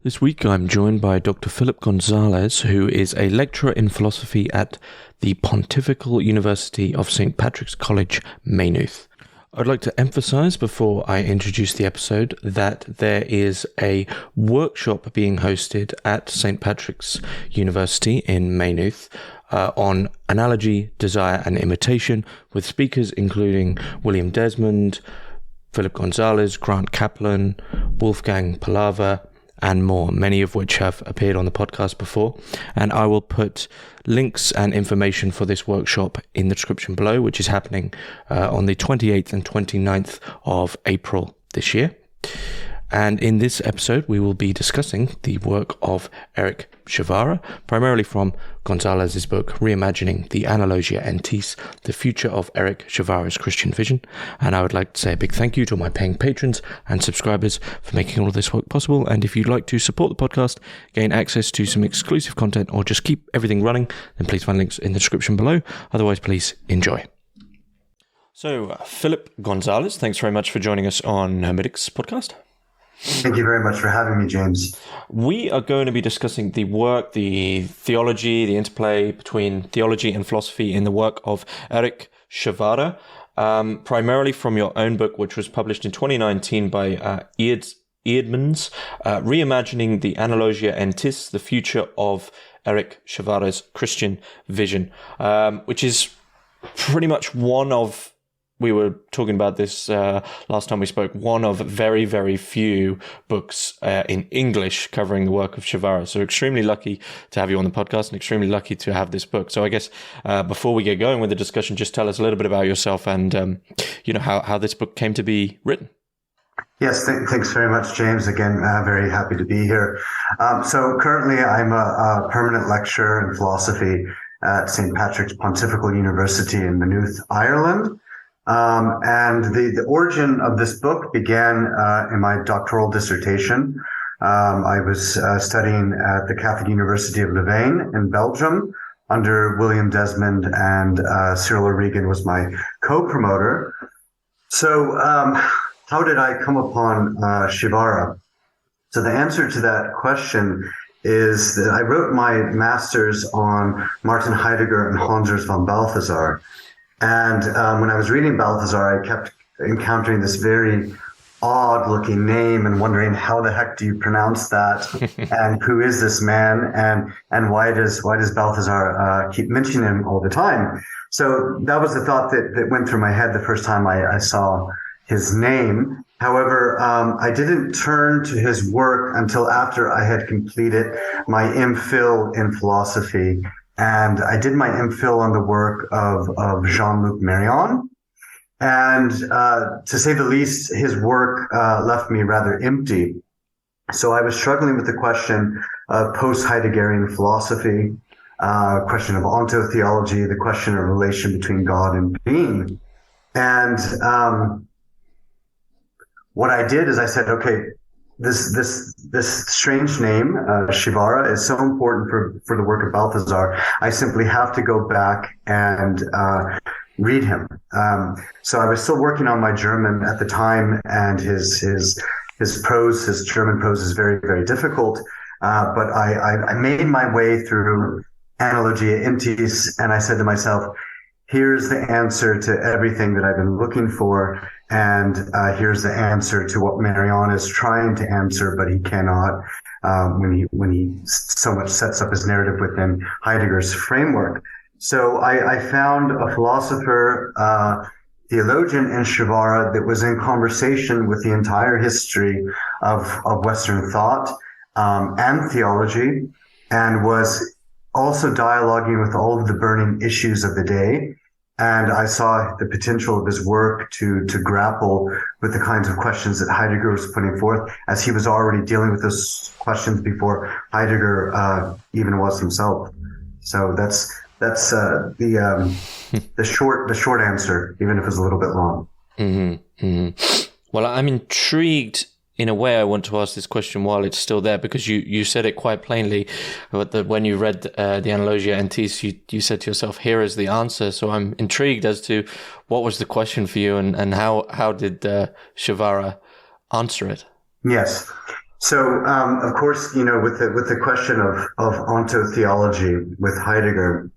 This week I'm joined by Dr. Philip Gonzales, who is a lecturer in philosophy at the Pontifical University of St. Patrick's College, Maynooth. I'd like to emphasize before I introduce the episode that there is a workshop being hosted at St. Patrick's University in Maynooth on analogy, desire and imitation, with speakers including William Desmond, Philip Gonzales, Grant Kaplan, Wolfgang Palava, and more, many of which have appeared on the podcast before. And I will put links and information for this workshop in the description below, which is happening on the 28th and 29th of April this year. And in this episode, we will be discussing the work of Erich Przywara, primarily from Gonzales' book, Reimagining the Analogia Entis, the future of Erich Przywara's Christian vision. And I would like to say a big thank you to my paying patrons and subscribers for making all of this work possible. And if you'd like to support the podcast, gain access to some exclusive content, or just keep everything running, then please find links in the description below. Otherwise, please enjoy. So, Philip Gonzales, thanks very much for joining us on Hermitix podcast. Thank you very much for having me, James. We are going to be discussing the work, the theology, the interplay between theology and philosophy in the work of Erich Przywara, primarily from your own book, which was published in 2019 by Eerdmans, Reimagining the Analogia Entis, the future of Erich Przywara's Christian vision, which is pretty much one of, we were talking about this last time we spoke, one of very, very few books in English covering the work of Przywara. So extremely lucky to have you on the podcast and extremely lucky to have this book. So I guess before we get going with the discussion, just tell us a little bit about yourself and how this book came to be written. Yes, thanks very much, James. Again, very happy to be here. So currently I'm a permanent lecturer in philosophy at St. Patrick's Pontifical University in Maynooth, Ireland. And the origin of this book began in my doctoral dissertation. I was studying at the Catholic University of Louvain in Belgium under William Desmond, and Cyril O'Regan was my co-promoter. So how did I come upon Przywara? So the answer to that question is that I wrote my master's on Martin Heidegger and Hans von Balthasar. And when I was reading Balthasar, I kept encountering this very odd-looking name and wondering, how the heck do you pronounce that? And who is this man? And why does Balthasar keep mentioning him all the time? So that was the thought that went through my head the first time I saw his name. However, I didn't turn to his work until after I had completed my MPhil in philosophy. And I did my MPhil on the work of Jean-Luc Marion. And to say the least, his work left me rather empty. So I was struggling with the question of post-Heideggerian philosophy, question of ontotheology, the question of relation between God and being. And what I did is I said, okay, this strange name, Przywara, is so important for the work of Balthasar. I simply have to go back and read him. So I was still working on my German at the time, and his prose, his German prose, is very, very difficult. But I made my way through Analogia Entis, and I said to myself, here's the answer to everything that I've been looking for. And here's the answer to what Marion is trying to answer, but he cannot when he so much sets up his narrative within Heidegger's framework. So I found a philosopher, theologian in Przywara that was in conversation with the entire history of Western thought and theology, and was also dialoguing with all of the burning issues of the day. And I saw the potential of his work to grapple with the kinds of questions that Heidegger was putting forth, as he was already dealing with those questions before Heidegger even was himself. So that's the short answer, even if it's a little bit long. Mm-hmm. Mm-hmm. Well, I'm intrigued. In a way, I want to ask this question while it's still there, because you said it quite plainly, that when you read the Analogia Entis, you said to yourself, here is the answer. So I'm intrigued as to what was the question for you, and how did Przywara answer it? Yes. Of course, with the question of ontotheology with Heidegger,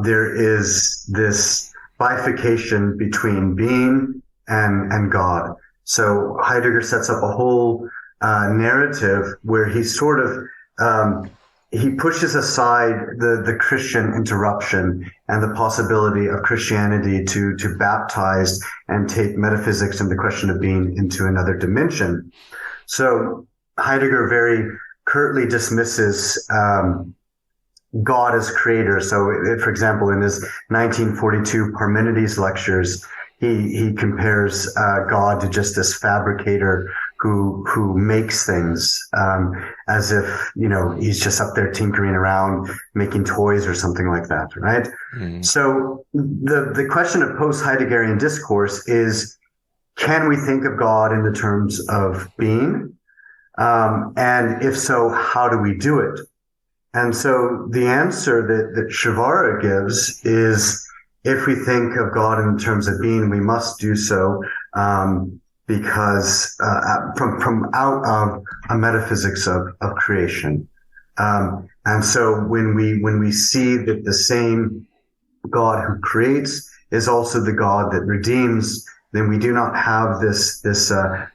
there is this bifurcation between being and God. So Heidegger sets up a whole narrative where he sort of he pushes aside the Christian interruption and the possibility of Christianity to baptize and take metaphysics and the question of being into another dimension. So Heidegger very curtly dismisses God as creator. So, for example, in his 1942 Parmenides lectures, he compares God to just this fabricator who makes things, as if, he's just up there tinkering around, making toys or something like that, right? Mm-hmm. So the question of post-Heideggerian discourse is, can we think of God in the terms of being? And if so, how do we do it? And so the answer that Przywara gives is, if we think of God in terms of being, we must do so because from out of a metaphysics of creation. And so when we see that the same God who creates is also the God that redeems, then we do not have this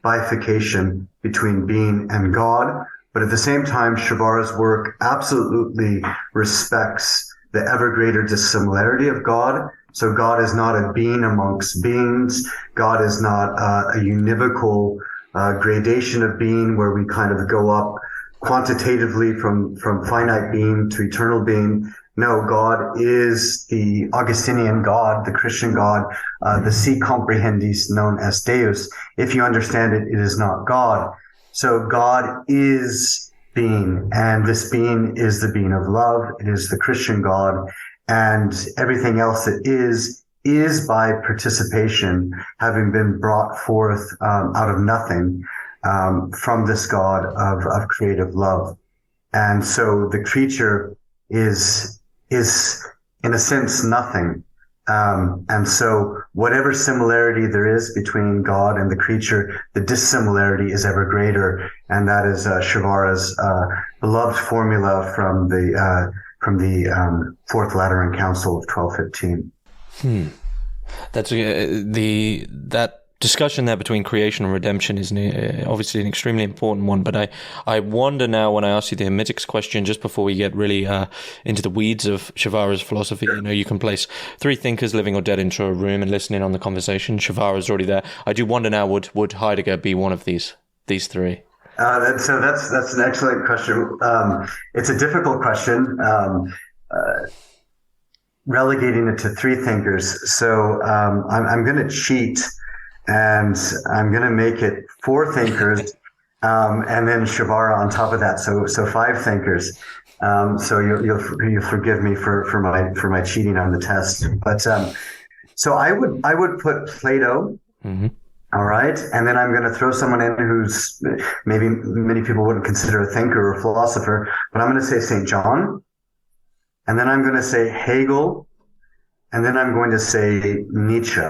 bifurcation between being and God. But at the same time, Przywara's work absolutely respects the ever greater dissimilarity of God. So God is not a being amongst beings. God is not a univocal gradation of being where we kind of go up quantitatively from finite being to eternal being. No, God is the Augustinian God, the Christian God, the si comprehendis known as Deus. If you understand it, it is not God. So God is being, and this being is the being of love. It is the Christian God, and everything else that is by participation, having been brought forth out of nothing from this God of creative love. And so the creature is in a sense nothing. And so whatever similarity there is between God and the creature, the dissimilarity is ever greater. And that is Przywara's beloved formula from the Fourth Lateran Council of 1215. That's that discussion there between creation and redemption is obviously an extremely important one. But I wonder now, when I ask you the Hermitix question, just before we get really into the weeds of Przywara's philosophy, you can place three thinkers, living or dead, into a room and listen in on the conversation. Przywara's already there. I do wonder now, would Heidegger be one of these three? That's an excellent question. It's a difficult question. Relegating it to three thinkers. So I'm going to cheat, and I'm going to make it four thinkers, and then Przywara on top of that. So five thinkers. So you'll forgive me for my cheating on the test. But so I would put Plato. Mm-hmm. All right. And then I'm going to throw someone in who's maybe many people wouldn't consider a thinker or philosopher, but I'm going to say St. John. And then I'm going to say Hegel. And then I'm going to say Nietzsche.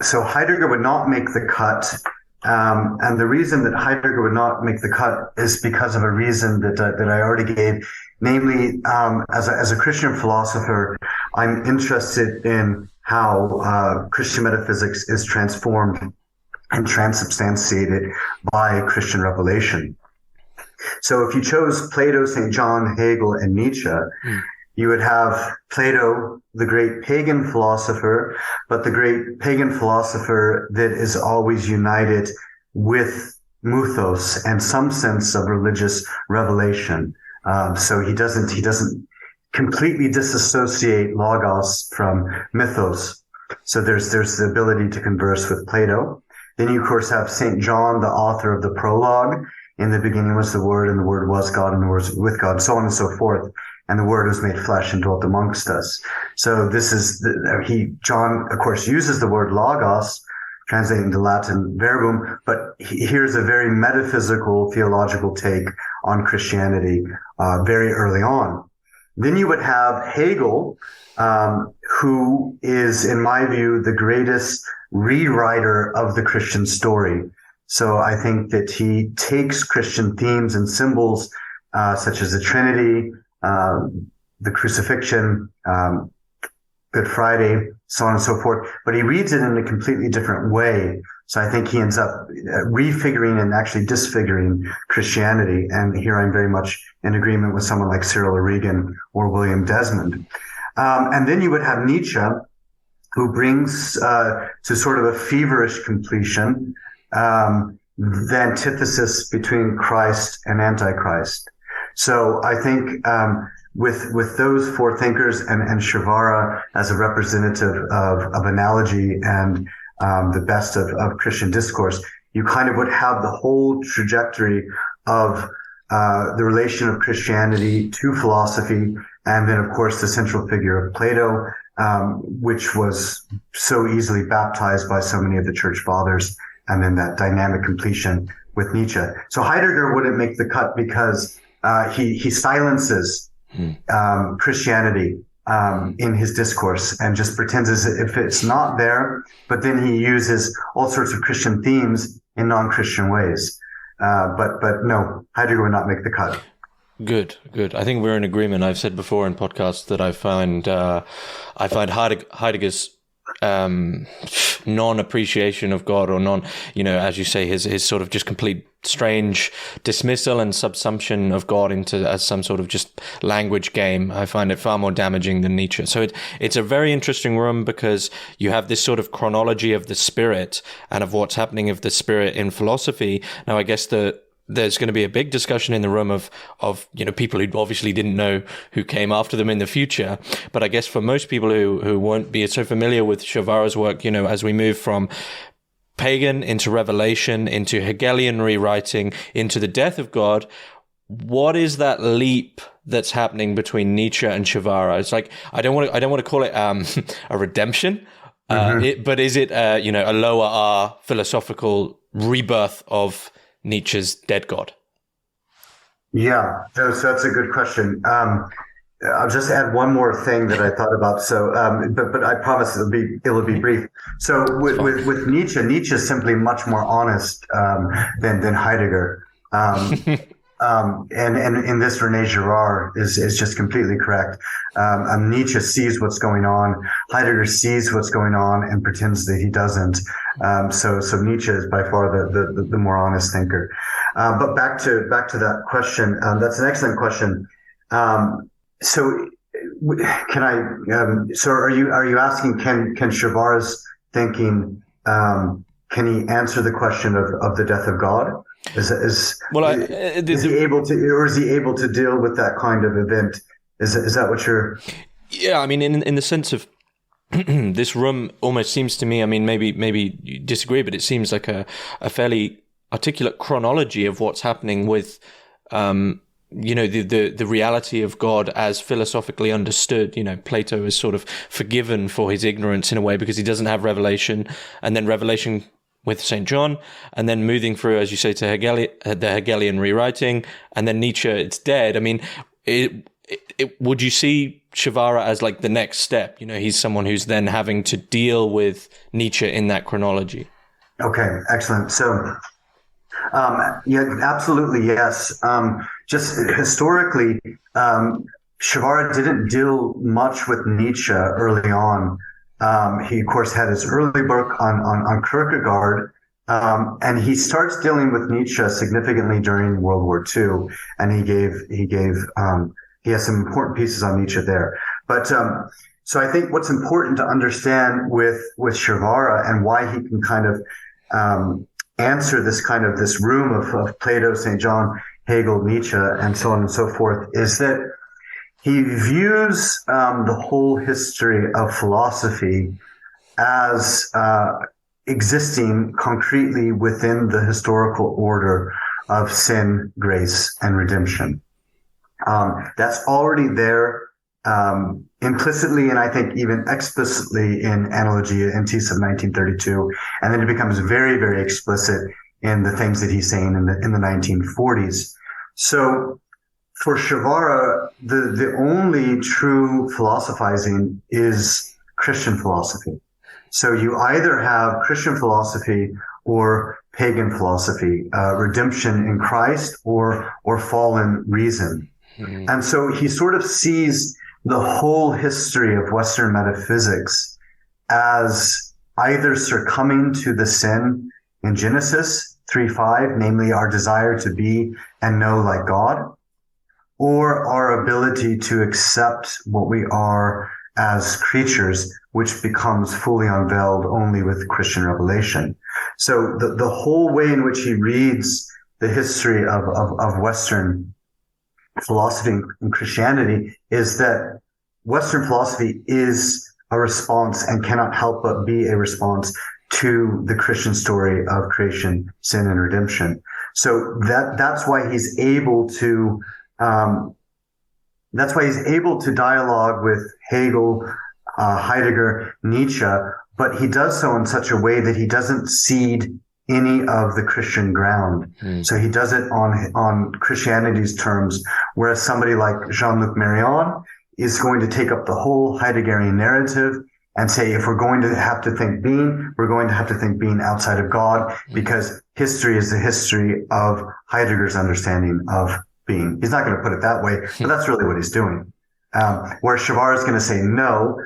So Heidegger would not make the cut. And the reason that Heidegger would not make the cut is because of a reason that I already gave. Namely, as a Christian philosopher, I'm interested in how Christian metaphysics is transformed and transubstantiated by Christian revelation. So if you chose Plato, St. John, Hegel, and Nietzsche, you would have Plato, the great pagan philosopher, but the great pagan philosopher that is always united with mythos and some sense of religious revelation. So he doesn't completely disassociate logos from mythos. So there's the ability to converse with Plato. Then you, of course, have St. John, the author of the prologue. In the beginning was the Word, and the Word was God, and the Word was with God, so on and so forth. And the Word was made flesh and dwelt amongst us. So this is John, of course, uses the word logos, translating to Latin verbum, but here's a very metaphysical, theological take on Christianity very early on. Then you would have Hegel, who is, in my view, the greatest rewriter of the Christian story. So I think that he takes Christian themes and symbols, such as the Trinity, the crucifixion, Good Friday, so on and so forth, but he reads it in a completely different way. So I think he ends up refiguring and actually disfiguring Christianity. And here I'm very much in agreement with someone like Cyril Origen or William Desmond. And then you would have Nietzsche, who brings to sort of a feverish completion the antithesis between Christ and Antichrist. So I think with those four thinkers and Przywara as a representative of analogy and the best of Christian discourse, you kind of would have the whole trajectory of the relation of Christianity to philosophy, and then, of course, the central figure of Plato, which was so easily baptized by so many of the church fathers, and then that dynamic completion with Nietzsche. So Heidegger wouldn't make the cut because he silences Christianity in his discourse and just pretends as if it's not there, but then he uses all sorts of Christian themes in non-Christian ways. But no, Heidegger would not make the cut. Good. I think we're in agreement. I've said before in podcasts that I find Heidegger's non-appreciation of God, or as you say, his sort of just complete strange dismissal and subsumption of God as some sort of just language game. I find it far more damaging than Nietzsche. So it's a very interesting room because you have this sort of chronology of the spirit and of what's happening of the spirit in philosophy. Now, I guess there's going to be a big discussion in the room of people who obviously didn't know who came after them in the future. But I guess for most people who won't be so familiar with Przywara's work, as we move from pagan into revelation, into Hegelian rewriting, into the death of God, what is that leap that's happening between Nietzsche and Przywara? It's like, I don't want to call it a redemption, but is it a lower R philosophical rebirth of Nietzsche's dead God? Yeah, so that's a good question. I'll just add one more thing that I thought about. So, but I promise it'll be brief. So with Nietzsche is simply much more honest than Heidegger. And in this, René Girard is just completely correct. Nietzsche sees what's going on. Heidegger sees what's going on and pretends that he doesn't. So Nietzsche is by far the more honest thinker. But back to that question. That's an excellent question. So can I? So are you asking? Can Przywara's thinking? Can he answer the question of the death of God? Is he able to, or is he able to deal with that kind of event? Is that what you're? Yeah, I mean, in the sense of this room, almost seems to me. I mean, maybe you disagree, but it seems like a fairly articulate chronology of what's happening with, the reality of God as philosophically understood. Plato is sort of forgiven for his ignorance in a way because he doesn't have revelation, and then revelation with St. John, and then moving through, as you say, to the Hegelian rewriting, and then Nietzsche, it's dead. I mean, would you see Przywara as like the next step? He's someone who's then having to deal with Nietzsche in that chronology. Okay, excellent. So, yeah, absolutely, yes. Just historically, Przywara didn't deal much with Nietzsche early on. He, of course, had his early work on Kierkegaard, and he starts dealing with Nietzsche significantly during World War II, and he has some important pieces on Nietzsche there. But so I think what's important to understand with Przywara and why he can kind of answer this room of Plato, St. John, Hegel, Nietzsche, and so on and so forth, is that he views the whole history of philosophy as existing concretely within the historical order of sin, grace, and redemption. That's already there implicitly, and I think even explicitly in Analogia Entis of 1932, and then it becomes very, very explicit in the things that he's saying in the 1940s. So for Przywara, the only true philosophizing is Christian philosophy. So you either have Christian philosophy or pagan philosophy, redemption in Christ or fallen reason. Mm-hmm. And so he sort of sees the whole history of Western metaphysics as either succumbing to the sin in Genesis 3:5, namely our desire to be and know like God, or our ability to accept what we are as creatures, which becomes fully unveiled only with Christian revelation. So the whole way in which he reads the history of Western philosophy and Christianity is that Western philosophy is a response and cannot help but be a response to the Christian story of creation, sin, and redemption. So that's why he's able to dialogue with Hegel, Heidegger, Nietzsche, but he does so in such a way that he doesn't cede any of the Christian ground. So he does it on Christianity's terms, whereas somebody like Jean-Luc Marion is going to take up the whole Heideggerian narrative and say, if we're going to have to think being, we're going to have to think being outside of God, because history is the history of Heidegger's understanding of being. He's not going to put it that way, but that's really what he's doing. Where Przywara is going to say, no,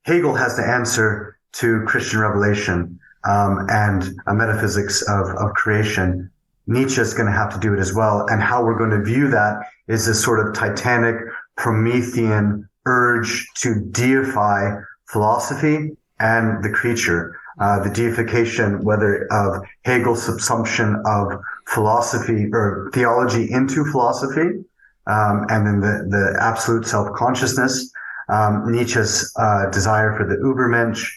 Hegel has to answer to Christian revelation and a metaphysics of creation. Nietzsche is going to have to do it as well. And how we're going to view that is this sort of Titanic Promethean urge to deify philosophy and the creature. The deification, whether of Hegel's subsumption of philosophy or theology into philosophy, and then the absolute self-consciousness, Nietzsche's desire for the Übermensch,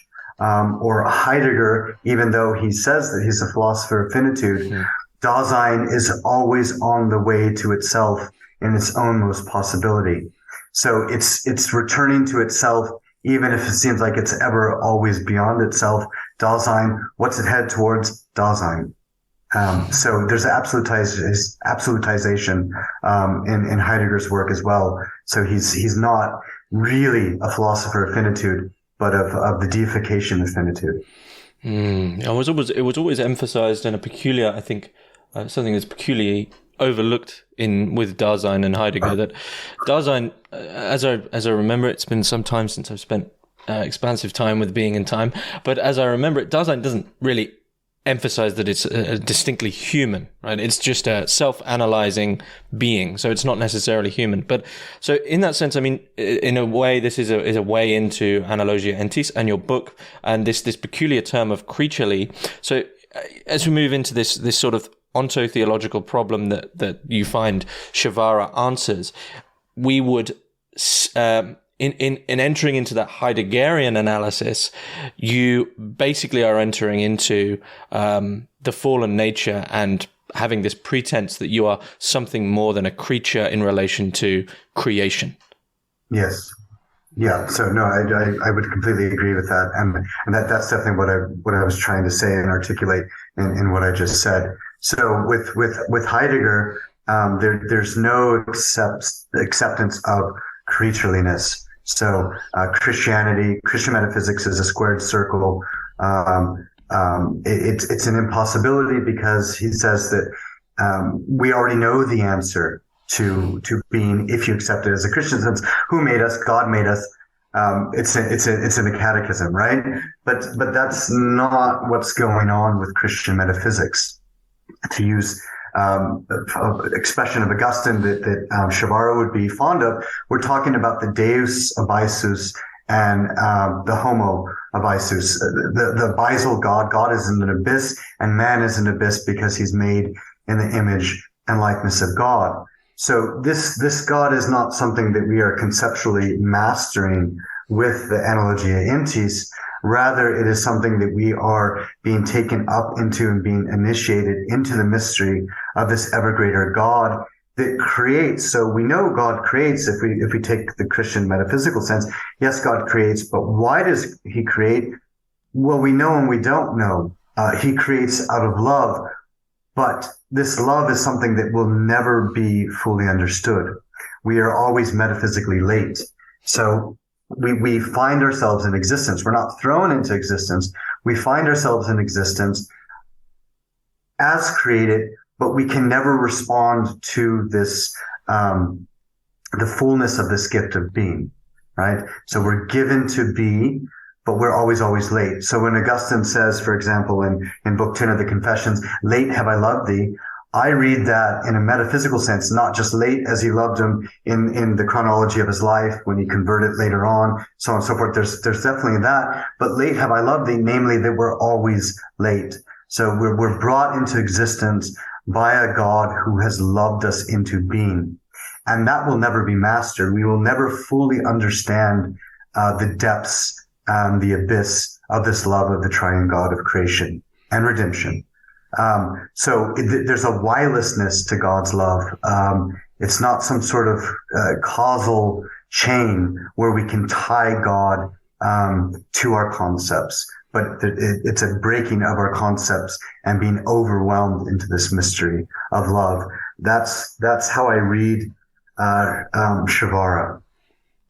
or Heidegger, even though he says that he's a philosopher of finitude, Dasein is always on the way to itself in its own most possibility. So it's returning to itself, even if it seems like it's ever always beyond itself. Dasein, what's it head towards? Dasein. So there's absolutization in Heidegger's work as well. So he's not really a philosopher of finitude, but of the deification of finitude. It was always emphasized in a peculiar, I think, something that's peculiarly overlooked with Dasein and Heidegger, that Dasein, as I remember, it's been some time since I've spent expansive time with being in time, but as I remember it, Dasein doesn't really emphasize that it's distinctly human, right? It's just a self-analyzing being, so it's not necessarily human. But so in that sense, I mean, in a way, this is a way into Analogia Entis and your book, and this peculiar term of creaturely. So as we move into this sort of onto-theological problem that you find Przywara answers, we would in entering into that Heideggerian analysis, you basically are entering into the fallen nature and having this pretense that you are something more than a creature in relation to creation. Yes. Yeah. So no, I would completely agree with that, and that's definitely what I was trying to say and articulate in what I just said. So with Heidegger, there's no acceptance of creatureliness. So Christian metaphysics is a squared circle. It's an impossibility, because he says that we already know the answer to being, if you accept it as a Christian sense. Who made us? God made us. It's in the Catechism, right? But that's not what's going on with Christian metaphysics. To use expression of Augustine that Przywara would be fond of, we're talking about the Deus abaesus and the Homo abaesus. The abaisal God. God is in an abyss, and man is an abyss because he's made in the image and likeness of God. So this God is not something that we are conceptually mastering with the Analogia Entis. Rather, it is something that we are being taken up into and being initiated into the mystery of this ever greater God that creates. So we know God creates if we take the Christian metaphysical sense. Yes, God creates, but why does he create? Well, we know and we don't know. He creates out of love, but this love is something that will never be fully understood. We are always metaphysically late. So we find ourselves in existence. We're not thrown into existence. We find ourselves in existence as created, but we can never respond to this, the fullness of this gift of being, right? So we're given to be, but we're always, always late. So when Augustine says, for example, in Book 10 of the Confessions, late have I loved thee, I read that in a metaphysical sense, not just late as he loved him in the chronology of his life when he converted later on, so on and so forth. There's definitely that, but late have I loved thee, namely that we're always late. So we're brought into existence by a God who has loved us into being. And that will never be mastered. We will never fully understand the depths and the abyss of this love of the triune God of creation and redemption. So there's a wirelessness to God's love. It's not some sort of causal chain where we can tie God to our concepts, but it's a breaking of our concepts and being overwhelmed into this mystery of love. That's how I read Przywara.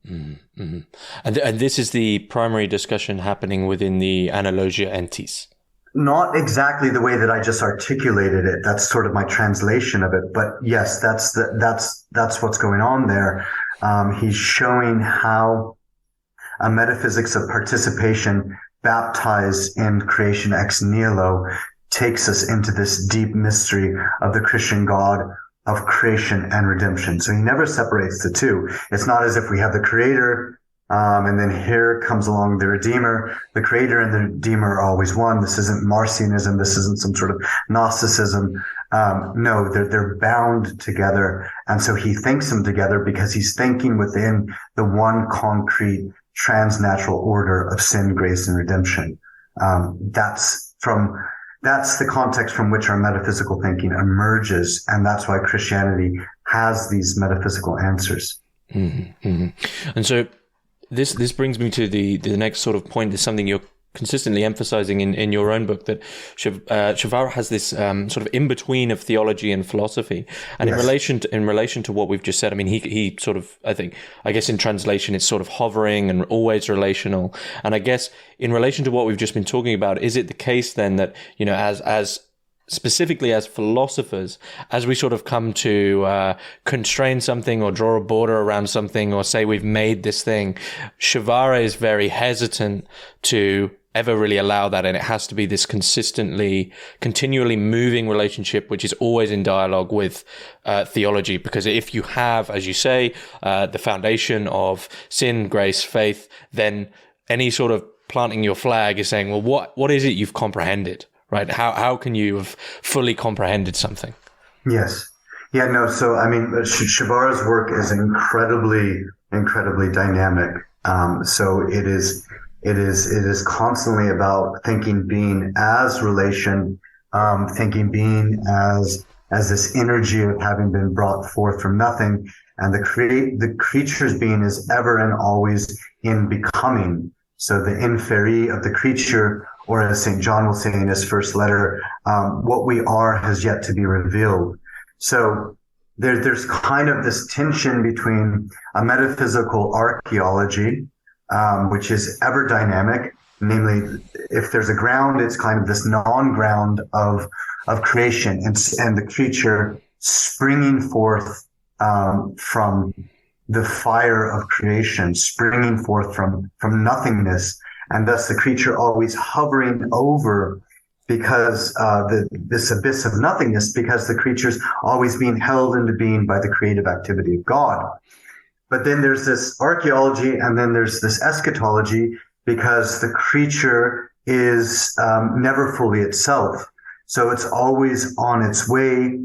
Mm-hmm. And this is the primary discussion happening within the Analogia Entis. Not exactly the way that I just articulated it. That's sort of my translation of it. But yes, that's what's going on there. He's showing how a metaphysics of participation baptized in creation ex nihilo takes us into this deep mystery of the Christian God of creation and redemption. So he never separates the two. It's not as if we have the creator, and then here comes along the Redeemer. The Creator and the Redeemer are always one. This isn't Marcionism. This isn't some sort of Gnosticism. No, they're bound together. And so he thinks them together because he's thinking within the one concrete transnatural order of sin, grace, and redemption. That's the context from which our metaphysical thinking emerges. And that's why Christianity has these metaphysical answers. Mm-hmm. Mm-hmm. And so, This brings me to the next sort of point. Is something you're consistently emphasizing in your own book, that Przywara has this sort of in between of theology and philosophy, and yes. in relation to what we've just said. I mean, he sort of, I guess in translation it's sort of hovering and always relational. And I guess in relation to what we've just been talking about, is it the case then that, you know, as specifically as philosophers, as we sort of come to constrain something or draw a border around something or say we've made this thing, Przywara is very hesitant to ever really allow that, and it has to be this continually moving relationship which is always in dialogue with theology. Because if you have, as you say, the foundation of sin, grace, faith, then any sort of planting your flag is saying, well, what is it you've comprehended? Right? How can you have fully comprehended something? Yes. Yeah, no. So, I mean, Przywara's work is incredibly, incredibly dynamic. So it is constantly about thinking being as relation, thinking being as this energy of having been brought forth from nothing. And the creature's being is ever and always in becoming. So the inferi of the creature, or as St. John will say in his first letter, what we are has yet to be revealed. So there's kind of this tension between a metaphysical archaeology, which is ever dynamic. Namely, if there's a ground, it's kind of this non-ground of creation and the creature springing forth from the fire of creation, springing forth from nothingness. And thus the creature always hovering over because this abyss of nothingness, because the creature's always being held into being by the creative activity of God. But then there's this archaeology, and then there's this eschatology, because the creature is never fully itself. So it's always on its way,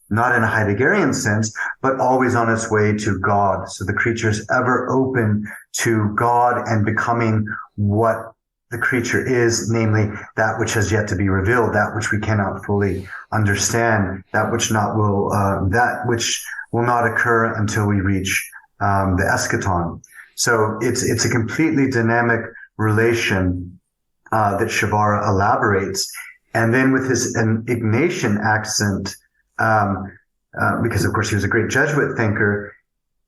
not in a Heideggerian sense, but always on its way to God. So the creature is ever open to God and becoming what the creature is, namely that which has yet to be revealed, that which we cannot fully understand, that which will not occur until we reach the eschaton. So it's a completely dynamic relation that Przywara elaborates, and then with his Ignatian accent, because of course he was a great Jesuit thinker,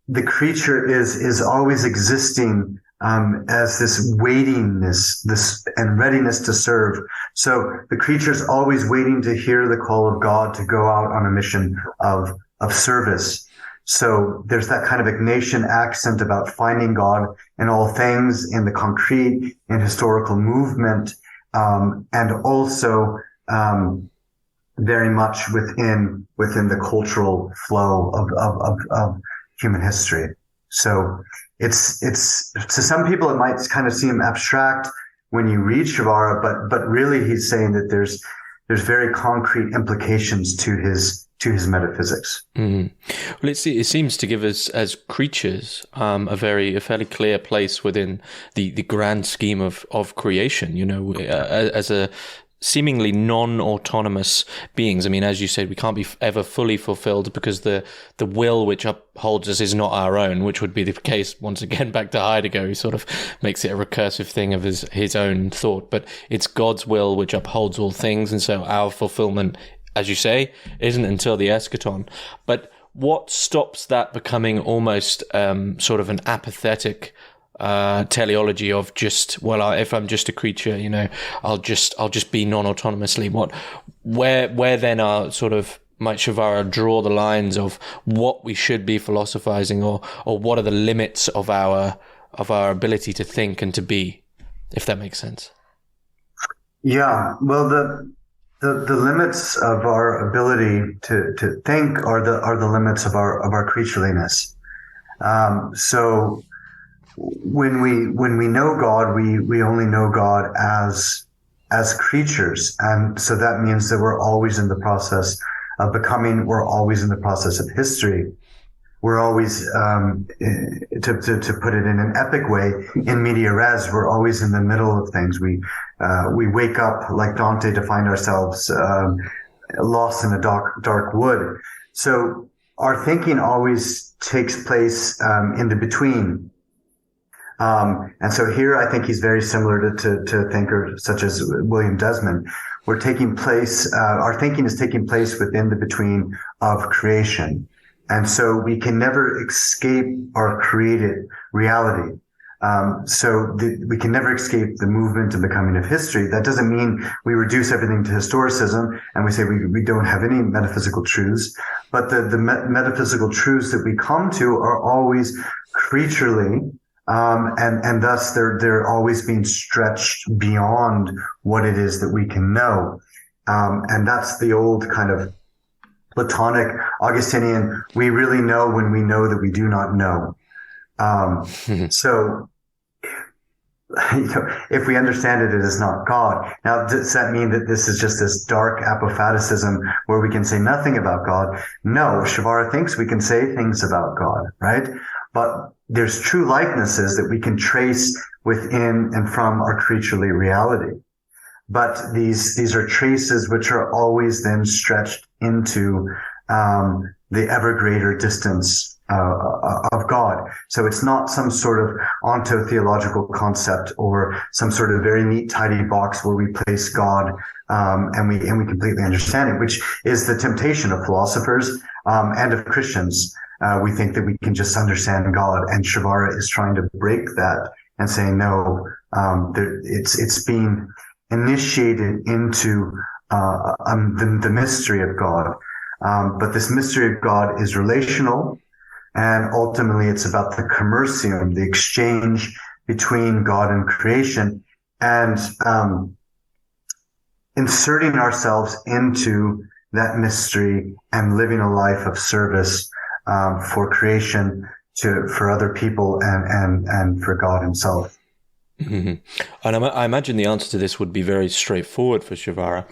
the creature is always existing as this waitingness, this and readiness to serve. So the creature's always waiting to hear the call of God to go out on a mission of service. So there's that kind of Ignatian accent about finding God in all things, in the concrete, in historical movement, and also very much within the cultural flow of human history. So it's to some people it might kind of seem abstract when you read Przywara, but really he's saying that there's very concrete implications to his metaphysics. Mm. Well, it seems to give us as creatures a fairly clear place within the grand scheme of creation. You know, as a seemingly non-autonomous beings. I mean, as you said, we can't be ever fully fulfilled because the will which upholds us is not our own, which would be the case once again back to Heidegger, who sort of makes it a recursive thing of his own thought. But it's God's will which upholds all things, and so our fulfillment, as you say, isn't until the eschaton. But what stops that becoming almost sort of an apathetic teleology of just, well, if I'm just a creature, you know, I'll just be non-autonomously. Where then might Przywara draw the lines of what we should be philosophizing, or what are the limits of our ability to think and to be, if that makes sense? Yeah, well, the limits of our ability to think are the limits of our creatureliness. So when we know God, we only know God as creatures, and so that means that we're always in the process of becoming. We're always in the process of history. We're always, to put it in an epic way, in media res. We're always in the middle of things. We wake up like Dante to find ourselves lost in a dark wood. So our thinking always takes place in the between. And so here I think he's very similar to a thinker such as William Desmond. Our thinking is taking place within the between of creation. And so we can never escape our created reality. We can never escape the movement and becoming of history. That doesn't mean we reduce everything to historicism and we say we don't have any metaphysical truths, but the metaphysical truths that we come to are always creaturely, and thus they're always being stretched beyond what it is that we can know. And that's the old kind of Platonic, Augustinian, we really know when we know that we do not know. So, if we understand it, it is not God. Now, does that mean that this is just this dark apophaticism where we can say nothing about God? No, Przywara thinks we can say things about God, right? But there's true likenesses that we can trace within and from our creaturely reality. But these are traces which are always then stretched into the ever greater distance of God. So it's not some sort of onto-theological concept or some sort of very neat, tidy box where we place God and we completely understand it, which is the temptation of philosophers and of Christians. We think that we can just understand God, and Przywara is trying to break that and saying no. It's being initiated into the mystery of God. But this mystery of God is relational, and ultimately it's about the commercium, the exchange between God and creation, and inserting ourselves into that mystery and living a life of service for creation, for other people, and for God himself. Mm-hmm. And I imagine the answer to this would be very straightforward for Przywara.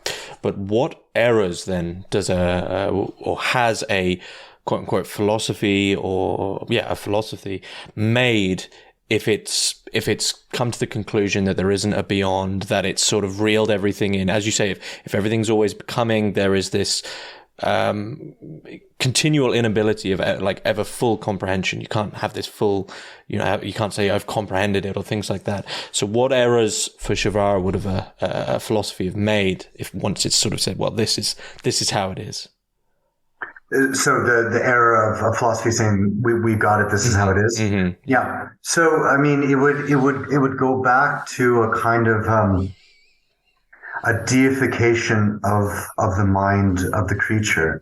But what errors then does has a quote unquote philosophy a philosophy made if it's come to the conclusion that there isn't a beyond, that it's sort of reeled everything in? As you say, if everything's always becoming, there is this continual inability of like ever full comprehension. You can't have this full, you can't say I've comprehended it or things like that. So what errors for Przywara would have a philosophy have made if once it's sort of said, well, this is how it is? So the era of philosophy saying we got it, this is how it is. Mm-hmm. Yeah. So I mean, it would go back to a kind of a deification of the mind of the creature.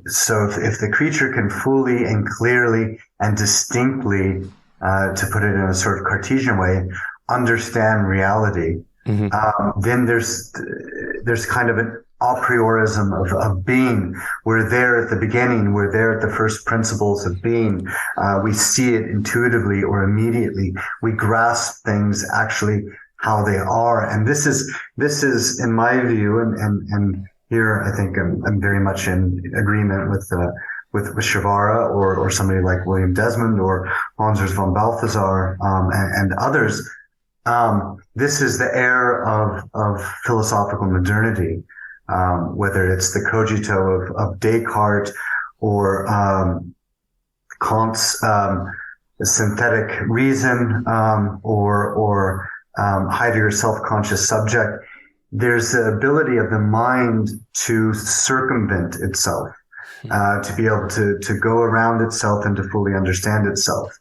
So if the creature can fully and clearly and distinctly, to put it in a sort of Cartesian way, understand reality, then there's kind of an a priorism of being. We're there at the beginning. We're there at the first principles of being. We see it intuitively or immediately. We grasp things actually how they are. And this is in my view, and here I think I'm very much in agreement with Przywara or somebody like William Desmond or Hans von Balthasar and others. This is the era of philosophical modernity. Whether it's the cogito of Descartes or Kant's synthetic reason or Heidegger's self-conscious subject, there's the ability of the mind to circumvent itself, to be able to go around itself and to fully understand itself.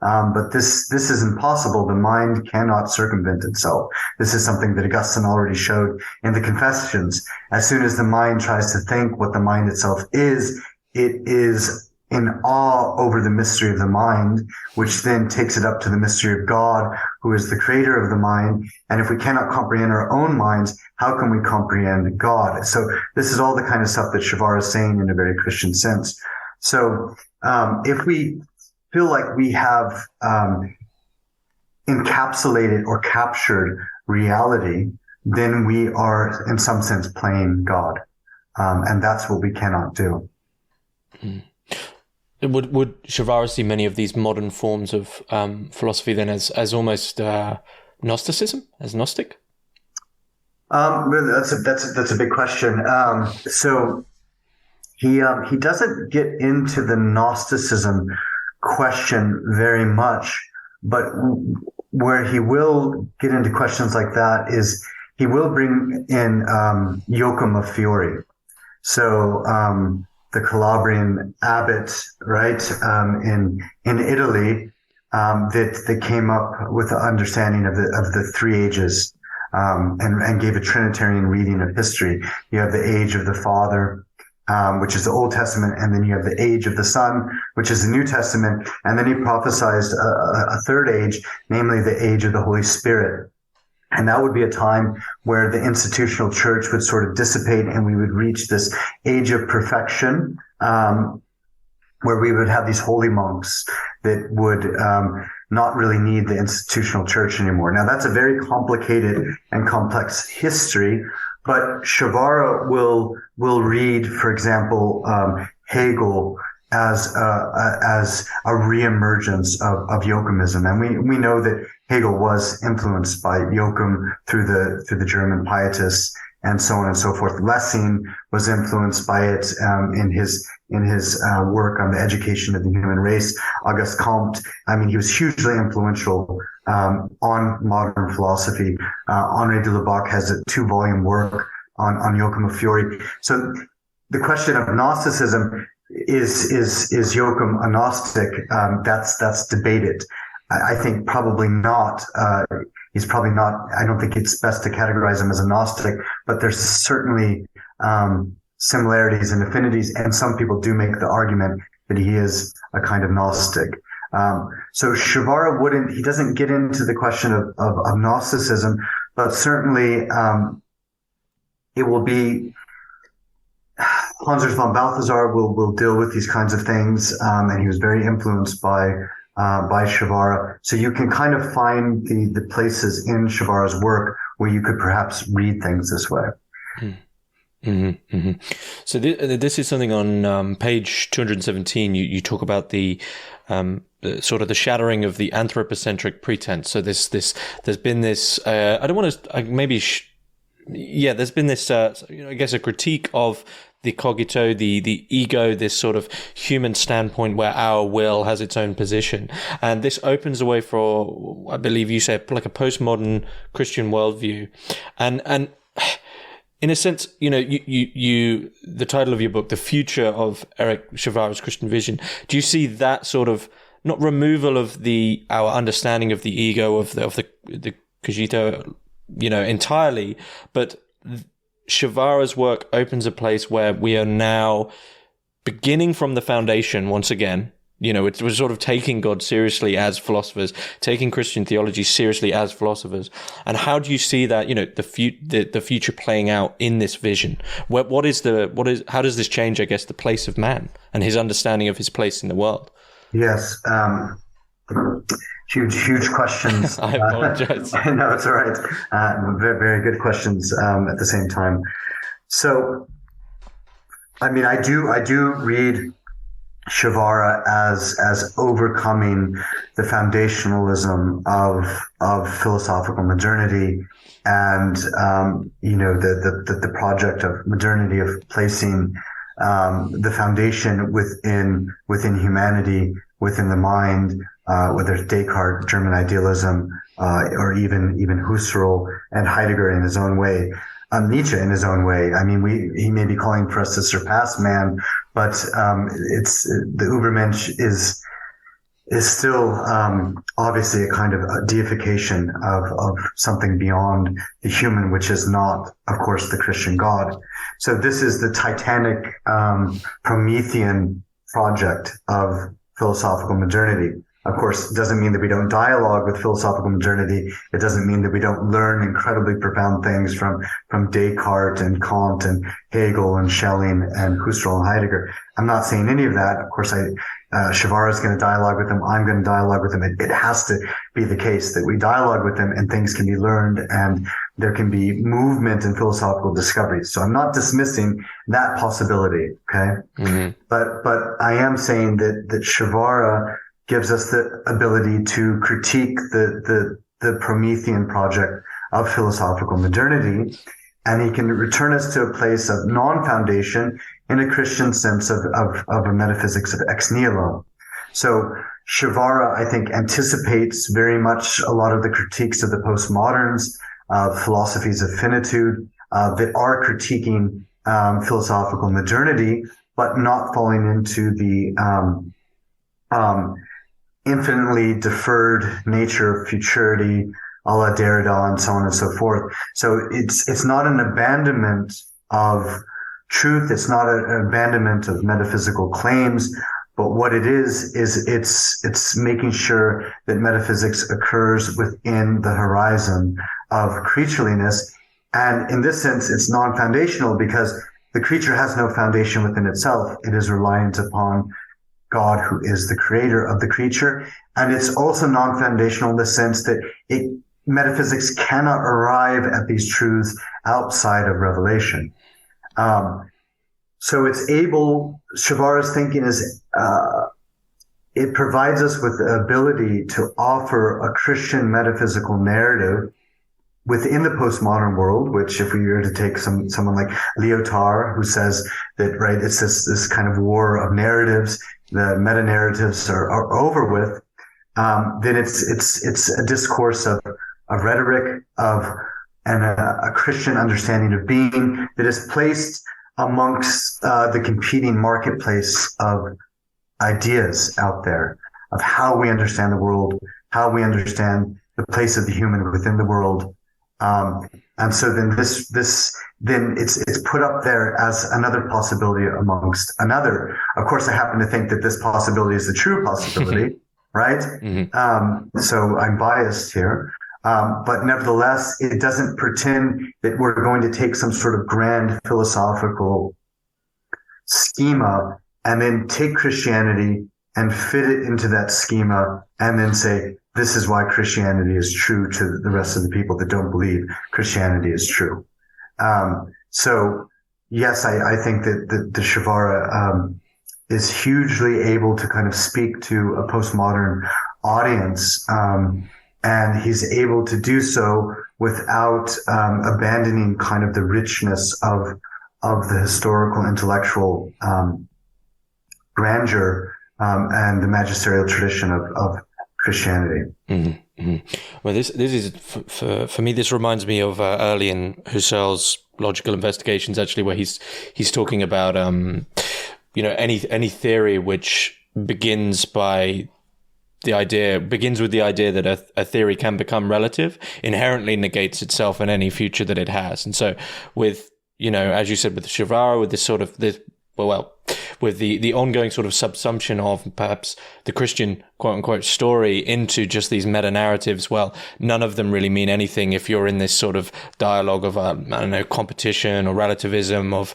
But this is impossible. The mind cannot circumvent itself. This is something that Augustine already showed in the Confessions. As soon as the mind tries to think what the mind itself is, it is in awe over the mystery of the mind, which then takes it up to the mystery of God, who is the creator of the mind. And if we cannot comprehend our own minds, how can we comprehend God? So this is all the kind of stuff that Przywara is saying in a very Christian sense. So if we feel like we have encapsulated or captured reality, then we are in some sense playing God. And that's what we cannot do. Would Przywara see many of these modern forms of philosophy then as almost Gnosticism, as Gnostic? That's a big question. So he doesn't get into the Gnosticism question very much, but where he will get into questions like that is he will bring in Joachim of Fiore. So the Calabrian abbot, right, in Italy, that came up with the understanding of the three ages, and gave a Trinitarian reading of history. You have the age of the Father, which is the Old Testament, and then you have the age of the Son, which is the New Testament, and then he prophesied a third age, namely the age of the Holy Spirit. And that would be a time where the institutional church would sort of dissipate and we would reach this age of perfection, where we would have these holy monks that would not really need the institutional church anymore. Now, that's a very complicated and complex history, but Przywara will read, for example, Hegel as a reemergence of Joachimism, and we know that Hegel was influenced by Joachim through the German pietists and so on and so forth. Lessing was influenced by it in his work on the education of the human race. Auguste Comte, he was hugely influential on modern philosophy. Henri de Lubac has a 2-volume work on Joachim of Fiore. So the question of Gnosticism is Joachim a Gnostic? That's debated. I think probably not. He's probably not. I don't think it's best to categorize him as a Gnostic, but there's certainly similarities and affinities, and some people do make the argument that he is a kind of Gnostic. So Przywara he doesn't get into the question of Gnosticism, but certainly it will be Hans von Balthasar will deal with these kinds of things, and he was very influenced by Przywara. So you can kind of find the places in Przywara's work where you could perhaps read things this way. Mm-hmm, mm-hmm. So this is something on page 217. You talk about the sort of the shattering of the anthropocentric pretense. So there's been this. I don't want to there's been this. I guess a critique of the cogito, the ego, this sort of human standpoint where our will has its own position. And this opens the way for, I believe you say, like a postmodern Christian worldview. And in a sense, the title of your book, The Future of Erich Przywara's Christian Vision, do you see that sort of, not removal of our understanding of the ego, of the cogito, entirely, but Przywara's work opens a place where we are now beginning from the foundation once again. We're sort of taking God seriously as philosophers, taking Christian theology seriously as philosophers. And how do you see that, the future playing out in this vision? How does this change, I guess, the place of man and his understanding of his place in the world? Yes. Huge questions. I apologize. No, it's all right. Very, very good questions at the same time. So, I mean, I do read Przywara as overcoming the foundationalism of philosophical modernity, and the project of modernity, of placing the foundation within humanity, within the mind, whether it's Descartes, German idealism, or even Husserl and Heidegger in his own way. Nietzsche in his own way. I mean, he may be calling for us to surpass man, but it's the Übermensch is still obviously a kind of a deification of something beyond the human, which is not, of course, the Christian God. So this is the titanic Promethean project of philosophical modernity. Of course, it doesn't mean that we don't dialogue with philosophical modernity. It doesn't mean that we don't learn incredibly profound things from Descartes and Kant and Hegel and Schelling and Husserl and Heidegger. I'm not saying any of that. Of course, Przywara is going to dialogue with them. I'm going to dialogue with them. It has to be the case that we dialogue with them and things can be learned and there can be movement in philosophical discovery. So I'm not dismissing that possibility. Okay. Mm-hmm. But I am saying that Przywara gives us the ability to critique the Promethean project of philosophical modernity, and he can return us to a place of non-foundation in a Christian sense of a metaphysics of ex nihilo. So Przywara, I think, anticipates very much a lot of the critiques of the postmoderns, philosophies of finitude, that are critiquing philosophical modernity, but not falling into the infinitely deferred nature of futurity, a la Derrida, and so on and so forth. So it's not an abandonment of truth. It's not an abandonment of metaphysical claims. But what it is it's making sure that metaphysics occurs within the horizon of creatureliness. And in this sense, it's non-foundational because the creature has no foundation within itself. It is reliant upon God, who is the creator of the creature. And it's also non-foundational in the sense that metaphysics cannot arrive at these truths outside of revelation. So it's able, Przywara's thinking is, it provides us with the ability to offer a Christian metaphysical narrative within the postmodern world, which if we were to take someone like Lyotard, who says that, right, it's this kind of war of narratives, the meta-narratives are over with, then it's a discourse of rhetoric, and a Christian understanding of being that is placed amongst the competing marketplace of ideas out there, of how we understand the world, how we understand the place of the human within the world. And so then then it's put up there as another possibility amongst another. Of course, I happen to think that this possibility is the true possibility, right? Mm-hmm. So I'm biased here. But nevertheless, it doesn't pretend that we're going to take some sort of grand philosophical schema and then take Christianity and fit it into that schema and then say, this is why Christianity is true to the rest of the people that don't believe Christianity is true. So yes, I think that the Przywara is hugely able to kind of speak to a postmodern audience, and he's able to do so without abandoning kind of the richness of the historical intellectual grandeur and the magisterial tradition of Christianity. Mm-hmm. Well, this is for me. This reminds me of early in Husserl's logical investigations, actually, where he's talking about any theory which begins with the idea that a theory can become relative, inherently negates itself in any future that it has. And so with, as you said, with Przywara, with this sort of with the ongoing sort of subsumption of perhaps the Christian quote unquote story into just these meta narratives, well, none of them really mean anything if you're in this sort of dialogue of, competition or relativism of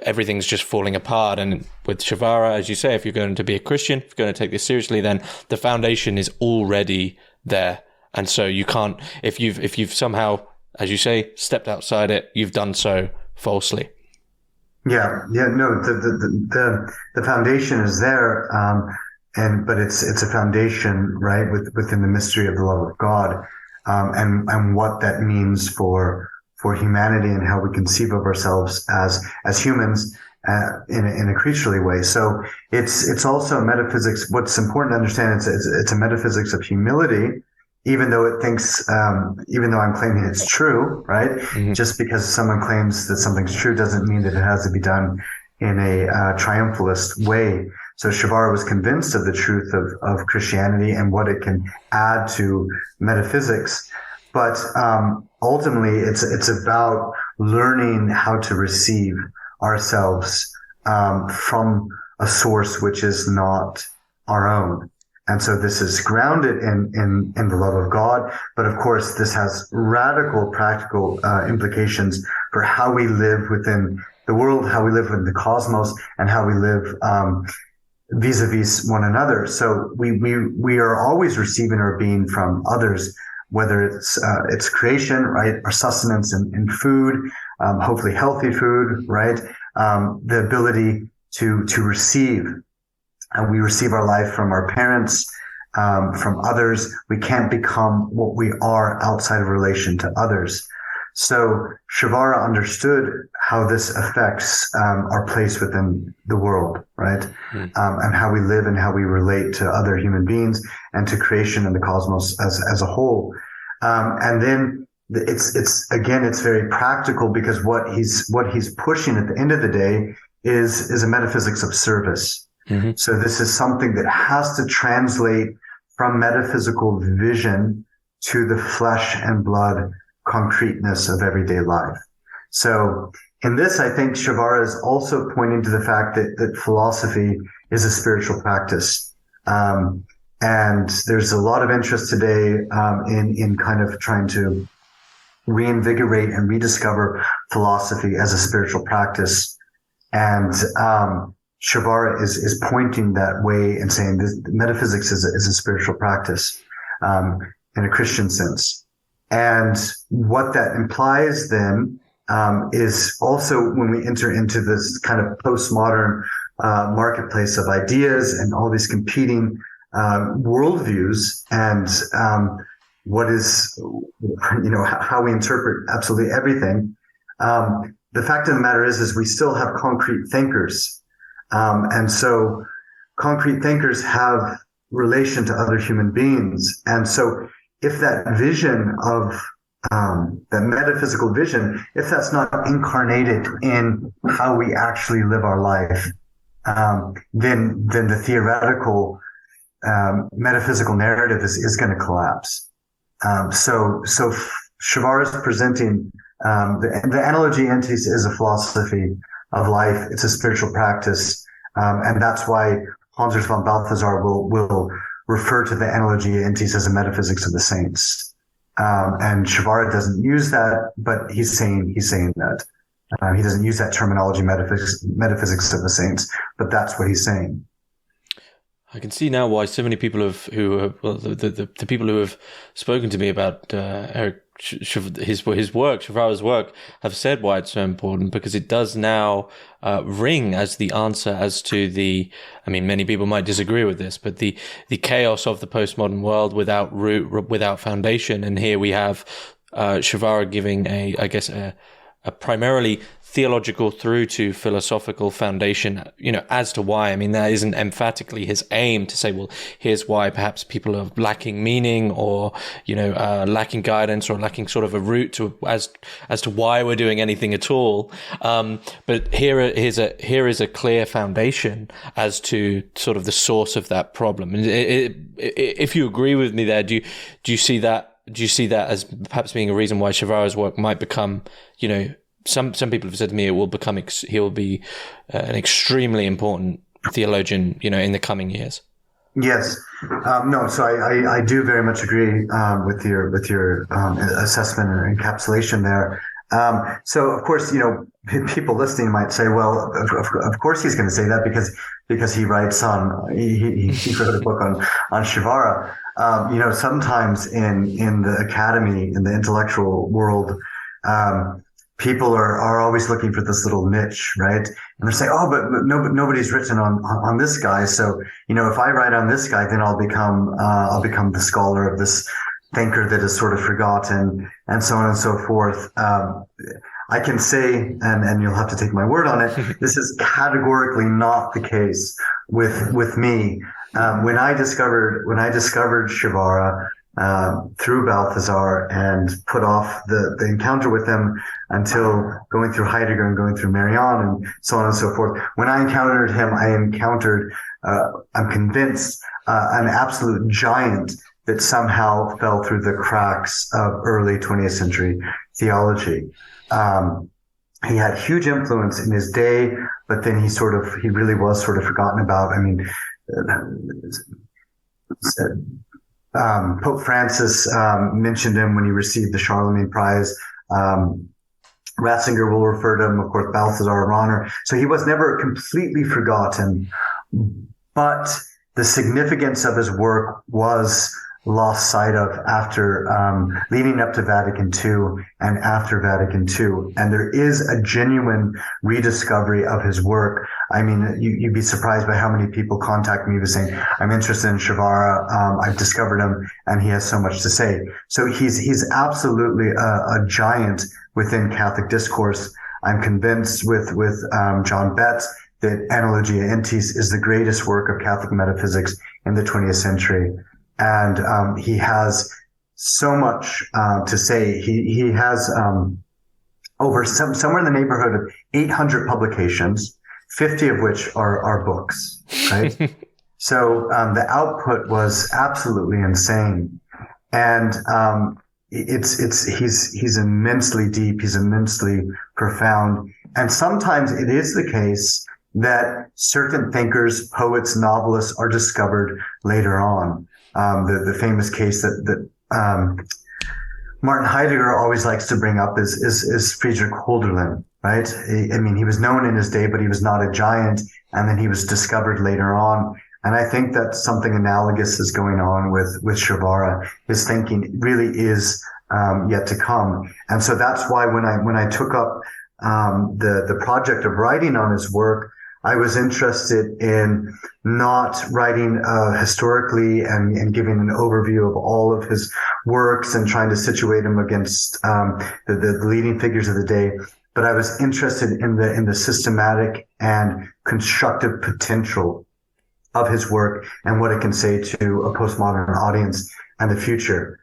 everything's just falling apart. And with Przywara, as you say, if you're going to be a Christian, if you're going to take this seriously, then the foundation is already there. And so you can't, if you've somehow, as you say, stepped outside it, you've done so falsely. Yeah, no, the foundation is there, but it's a foundation, right, within the mystery of the love of God, and what that means for humanity and how we conceive of ourselves as humans, in a creaturely way. So it's also metaphysics. What's important to understand is it's a metaphysics of humility. Even though even though I'm claiming it's true, right? Mm-hmm. Just because someone claims that something's true doesn't mean that it has to be done in a triumphalist way. So Przywara was convinced of the truth of Christianity and what it can add to metaphysics. But ultimately, it's about learning how to receive ourselves from a source which is not our own. And so this is grounded in the love of God. But of course, this has radical practical implications for how we live within the world, how we live in the cosmos, and how we live vis-a-vis one another. So we are always receiving our being from others, whether it's creation, right? Our sustenance in food, hopefully healthy food, right? The ability to receive. And we receive our life from our parents, from others. We can't become what we are outside of relation to others. So Przywara understood how this affects our place within the world, right? And how we live and how we relate to other human beings and to creation and the cosmos as a whole. And then it's very practical, because what he's pushing at the end of the day is a metaphysics of service. Mm-hmm. So this is something that has to translate from metaphysical vision to the flesh and blood concreteness of everyday life. So in this, I think Przywara is also pointing to the fact that philosophy is a spiritual practice. And there's a lot of interest today in kind of trying to reinvigorate and rediscover philosophy as a spiritual practice. And Przywara is pointing that way and saying this metaphysics is a spiritual practice in a Christian sense. And what that implies then is also when we enter into this kind of postmodern marketplace of ideas and all these competing worldviews and what is, how we interpret absolutely everything. The fact of the matter is we still have concrete thinkers. And so concrete thinkers have relation to other human beings. And so if that vision of that metaphysical vision, if that's not incarnated in how we actually live our life, then the theoretical metaphysical narrative is going to collapse. So Przywara is presenting the Analogia Entis is a philosophy of life. It's a spiritual practice, and that's why Hans von Balthasar will refer to the Analogia Entis as a metaphysics of the saints. And Przywara doesn't use that, but he's saying that. He doesn't use that terminology, metaphysics of the saints, but that's what he's saying. I can see now why so many people the people who have spoken to me about Erich his work, Przywara's work, have said why it's so important, because it does now ring as the answer as to many people might disagree with this, but the chaos of the postmodern world without root, without foundation. And here we have Przywara giving a a primarily theological through to philosophical foundation, as to why. I mean, that isn't emphatically his aim to say, well, here's why perhaps people are lacking meaning or, lacking guidance or lacking sort of a route to as to why we're doing anything at all. But here is a clear foundation as to sort of the source of that problem. And if you agree with me there, do you see that? Do you see that as perhaps being a reason why Przywara's work might become, some people have said to me, he will be an extremely important theologian, in the coming years. Yes. No. So I do very much agree with your assessment and encapsulation there. So of course, people listening might say, well, of course he's going to say that because he writes he wrote a book on Przywara. Sometimes in the academy, in the intellectual world, people are always looking for this little niche, right? And they're saying, oh, but nobody's written on this guy. So, if I write on this guy, then I'll become the scholar of this thinker that is sort of forgotten, and so on and so forth. I can say, and you'll have to take my word on it, this is categorically not the case with me. When I discovered Przywara, through Balthasar and put off the encounter with him until going through Heidegger and going through Marianne and so on and so forth. When I encountered him, I'm convinced, an absolute giant that somehow fell through the cracks of early 20th century theology. He had huge influence in his day, but then he really was sort of forgotten about. I mean, Pope Francis mentioned him when he received the Charlemagne Prize. Ratzinger will refer to him, of course, Balthasar Rahner. So he was never completely forgotten, but the significance of his work was lost sight of after leading up to Vatican II and after Vatican II. And there is a genuine rediscovery of his work. I mean, you'd be surprised by how many people contact me with saying, I'm interested in Przywara. I've discovered him and he has so much to say. So he's absolutely a giant within Catholic discourse. I'm convinced with John Betts that Analogia Entis is the greatest work of Catholic metaphysics in the 20th century. And he has so much to say. He has over somewhere in the neighborhood of 800 publications, 50 of which are books, right? So the output was absolutely insane. And he's immensely deep, he's immensely profound. And sometimes it is the case that certain thinkers, poets, novelists are discovered later on. The famous case that Martin Heidegger always likes to bring up is Friedrich Hölderlin, right? He was known in his day, but he was not a giant, and then he was discovered later on. And I think that something analogous is going on with Przywara. His thinking really is yet to come, and so that's why when I took up the project of writing on his work, I was interested in not writing historically and giving an overview of all of his works and trying to situate him against the leading figures of the day, but I was interested in the systematic and constructive potential of his work and what it can say to a postmodern audience and the future.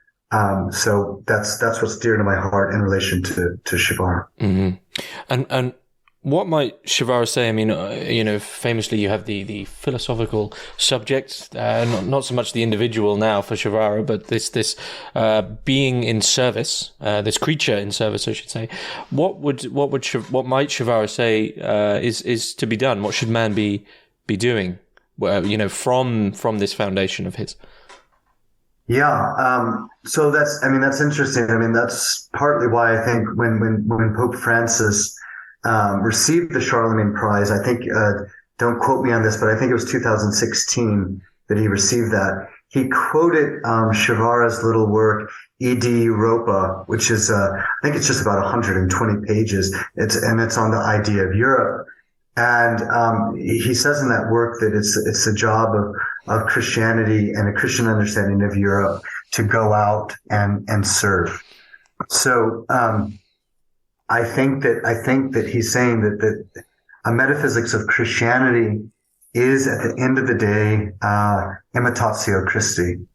So that's what's dear to my heart in relation to Przywara. Mm-hmm. And what might Przywara say? I mean, famously you have the philosophical subject, not so much the individual now for Przywara, but this being in service, this creature in service, I should say. What might Przywara say is to be done? What should man be doing? From this foundation of his. Yeah. So that's interesting. I mean, that's partly why I think when Pope Francis received the Charlemagne Prize, I think, don't quote me on this, but I think it was 2016 that he received that. He quoted Przywara's little work, Idi Europa, which is, I think it's just about 120 pages. It's on the idea of Europe. And he says in that work that it's the job of Christianity and a Christian understanding of Europe to go out and serve. So that he's saying that a metaphysics of Christianity is, at the end of the day, imitatio Christi.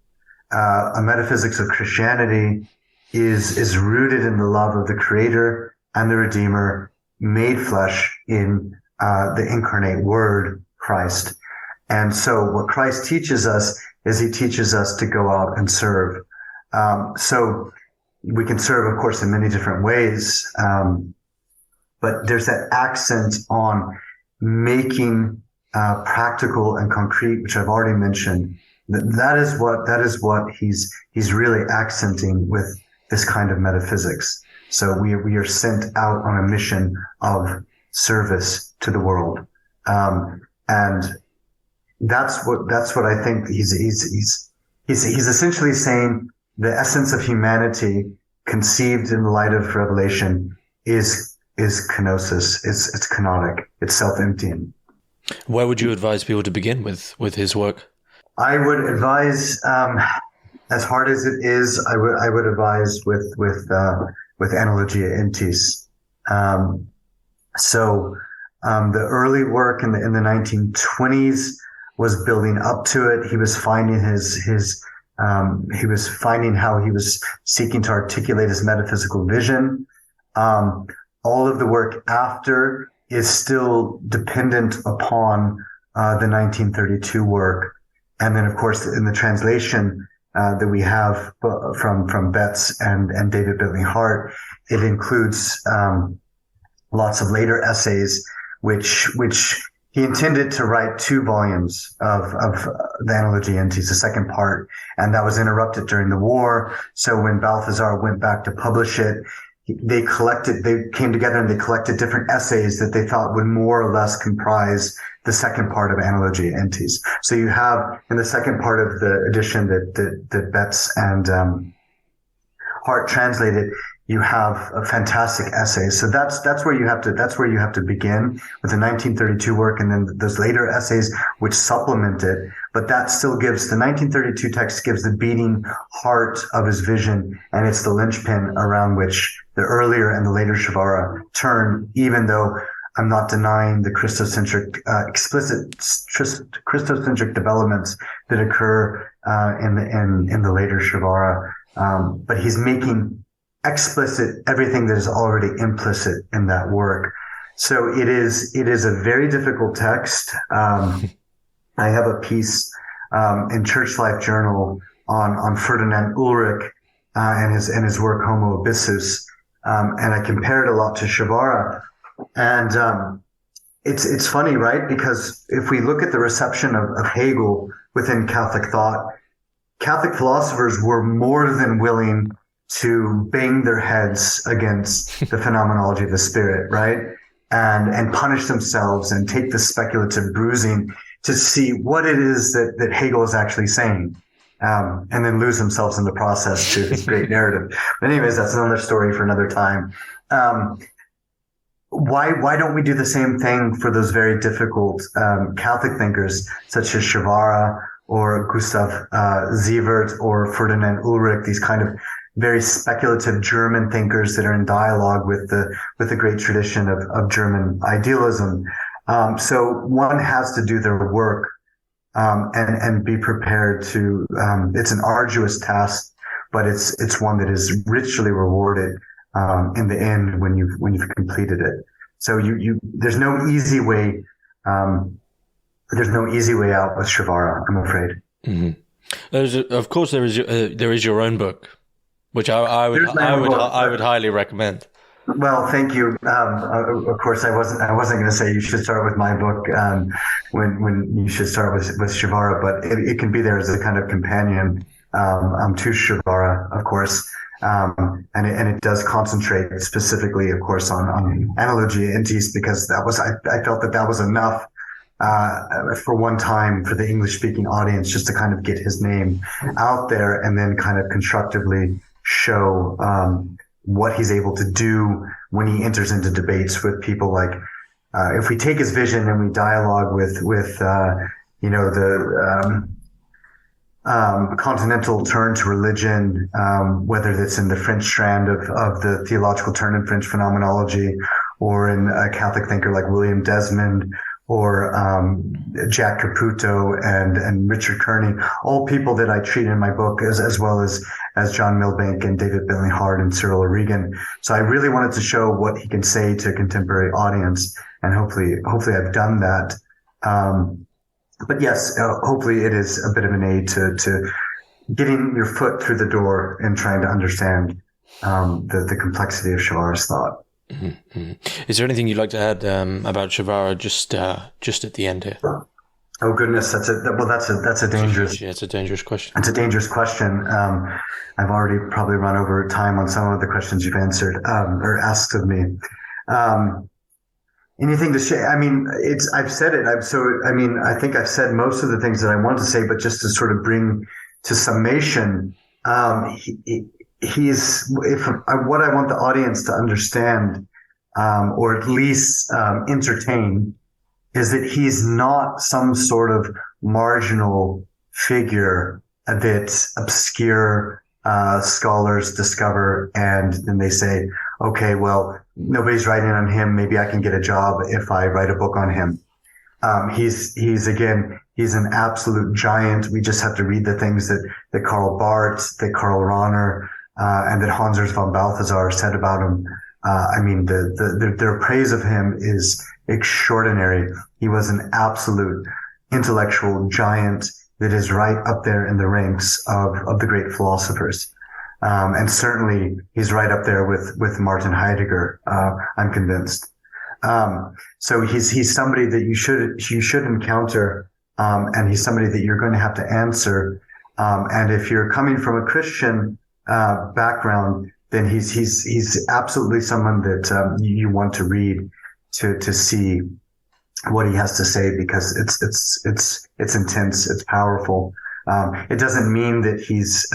A metaphysics of Christianity is rooted in the love of the Creator and the Redeemer, made flesh in the incarnate Word, Christ. And so what Christ teaches us is he teaches us to go out and serve. So we can serve, of course, in many different ways. But there's that accent on making practical and concrete, which I've already mentioned. That is what he's really accenting with this kind of metaphysics. So we are sent out on a mission of service to the world, and that's what I think he's essentially saying. The essence of humanity, conceived in the light of revelation, is kenosis. It's kenotic. It's self-emptying. Where would you advise people to begin with his work? I would advise, as hard as it is, I would advise with Analogia Entis. The early work in the 1920s was building up to it. He was finding he was finding how he was seeking to articulate his metaphysical vision. All of the work after is still dependent upon the 1932 work. And then, of course, in the translation that we have from Betts and David Bentley Hart, it includes lots of later essays, which he intended to write 2 volumes of the Analogia Entis, the second part, and that was interrupted during the war. So when Balthasar went back to publish it, they came together and they collected different essays that they thought would more or less comprise the second part of Analogia Entis. So you have in the second part of the edition that Betts and Hart translated, you have a fantastic essays. So that's where you have to begin with the 1932 work, and then those later essays which supplement it. But that still gives, the 1932 text gives the beating heart of his vision, and it's the linchpin around which the earlier and the later Przywara turn, even though I'm not denying the Christocentric, explicit Christocentric developments that occur in the later Przywara. But he's making explicit everything that is already implicit in that work. So it is a very difficult text. I have a piece in Church Life Journal on Ferdinand Ulrich and his work Homo Abyssus, and I compare it a lot to Przywara. And it's funny, right? Because if we look at the reception of Hegel within Catholic thought, Catholic philosophers were more than willing to bang their heads against the phenomenology of the spirit, right? And punish themselves and take the speculative bruising to see what it is that Hegel is actually saying, and then lose themselves in the process to his great narrative. But anyways, that's another story for another time. Why don't we do the same thing for those very difficult Catholic thinkers such as Przywara or Gustav Sievert or Ferdinand Ulrich, these kind of very speculative German thinkers that are in dialogue with the great tradition of German idealism. So one has to do their work and be prepared to. It's an arduous task, but it's one that is richly rewarded in the end when you've completed it. So there's no easy way. There's no easy way out with Przywara, I'm afraid. Mm-hmm. Of course, there is your own book, which I would highly recommend. Well, thank you. Of course, I wasn't going to say you should start with my book when you should start with Przywara, but it can be there as a kind of companion to Przywara, of course. And it does concentrate specifically, of course, on Analogia Entis, because I felt that was enough for one time for the English-speaking audience, just to kind of get his name out there and then kind of constructively show what he's able to do when he enters into debates with people. Like if we take his vision and we dialogue with continental turn to religion, whether that's in the French strand of the theological turn in French phenomenology, or in a Catholic thinker like William Desmond, or Jack Caputo and Richard Kearney, all people that I treat in my book, as well as John Milbank and David Bentley Hart and Cyril O'Regan. So I really wanted to show what he can say to a contemporary audience, and hopefully I've done that. But yes, hopefully it is a bit of an aid to getting your foot through the door and trying to understand the complexity of Przywara's thought. Mm-hmm. Is there anything you'd like to add about Przywara just at the end here? Oh goodness, that's a dangerous. Yeah, it's a dangerous question. It's a dangerous question. I've already probably run over time on some of the questions you've answered or asked of me. Anything to say? I mean, I've said it. I think I've said most of the things that I wanted to say, but just to sort of bring to summation, what I want the audience to understand, or at least entertain, is that he's not some sort of marginal figure that obscure scholars discover, and then they say, okay, well, nobody's writing on him. Maybe I can get a job if I write a book on him. He's an absolute giant. We just have to read the things that Karl Barth, that Karl Rahner, and that Hans Urs von Balthasar said about him. Their praise of him is extraordinary. He was an absolute intellectual giant that is right up there in the ranks of the great philosophers. And certainly he's right up there with Martin Heidegger. I'm convinced. So he's somebody that you should encounter. And he's somebody that you're going to have to answer. And if you're coming from a Christian, background, then he's absolutely someone that, you want to read to see what he has to say, because it's intense. It's powerful. It doesn't mean that he's,